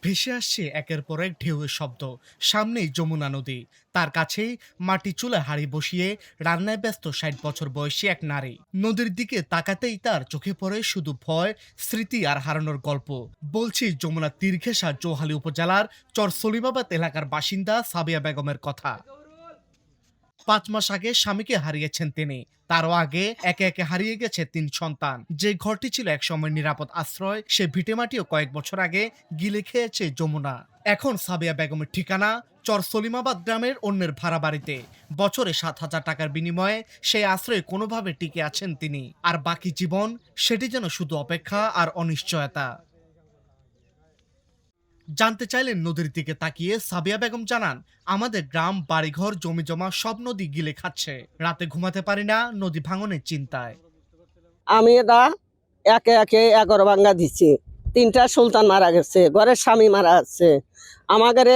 ভেসে আসছে একের পর এক ঢেউয়ের শব্দ। সামনেই যমুনা নদী, তার কাছেই মাটি চুলায় হাঁড়ি বসিয়ে রান্নায় ব্যস্ত ৬০ বছর বয়সী এক নারী। নদীর দিকে তাকাতেই তার চোখে পড়ে শুধু ভয়, স্মৃতি আর হারানোর গল্প। বলছি যমুনার তীর ঘেঁষা চৌহালি উপজেলার চর সলিমাবাদ এলাকার বাসিন্দা সাবিয়া বেগমের কথা। ৫ মাস আগে স্বামীকে হারিয়েছেন তিনি। তারও আগে একে একে হারিয়ে গেছে ৩ সন্তান। যে ঘরটি ছিল একসময় নিরাপদ আশ্রয়, সে ভিটেমাটিও কয়েক বছর আগে গিলে খেয়েছে যমুনা। এখন সাবিয়া বেগমের ঠিকানা চর সলিমাবাদ গ্রামের অন্যের ভাড়া বাড়িতে। বছরে ৭,০০০ টাকার বিনিময়ে সেই আশ্রয়ে কোনোভাবে টিকে আছেন তিনি। আর বাকি জীবন সেটি যেন শুধু অপেক্ষা আর অনিশ্চয়তা। জানতে চাইলেন নদীর দিকে তাকিয়ে সাবিয়া বেগম জানান, আমাদের গ্রাম, বাড়িঘর, জমি জমা সব নদী গিলে খাচ্ছে। রাতে ঘুমাতে পারি না নদী ভাঙনের চিন্তায়। আমি এটা একে একে 11 ভাঙ্গা দিচ্ছি। 3টা সুলতান মারা গেছে, ঘরের স্বামী মারা যাচ্ছে, আমাদের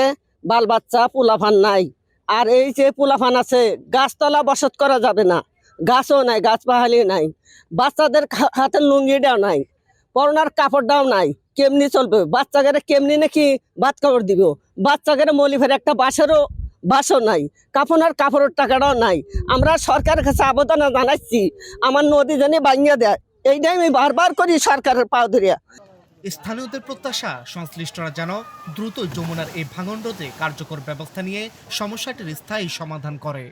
বাল বাচ্চা পোলাফান নাই। আর এই যে পোলাফান আছে, গাছতলা বসত করা যাবে না, গাছও নাই, গাছ পাহালি নাই, বাচ্চাদের হাতের লুঙ্গিটাও নাই, পরনার কাপড়টাও নাই। কেমনি চলবে? বাচ্চাকে কেমনি নাকি ভাত কাপড় দিব? বাচ্চাকে মলিফের একটা বাসেরও বাসও নাই, কাপড়ের কাপড়ের টাকাটাও নাই। আমরা সরকারের কাছে আবেদন জানাচ্ছি, আমার নদী জানি ভাঙিয়ে দেয়। এইটাই আমি বারবার করি সরকারের পা ধরিয়া। স্থানীয়দের প্রত্যাশা, সংশ্লিষ্টরা যেন দ্রুত যমুনার এই ভাঙন রোধে কার্যকর ব্যবস্থা নিয়ে সমস্যাটির স্থায়ী সমাধান করে।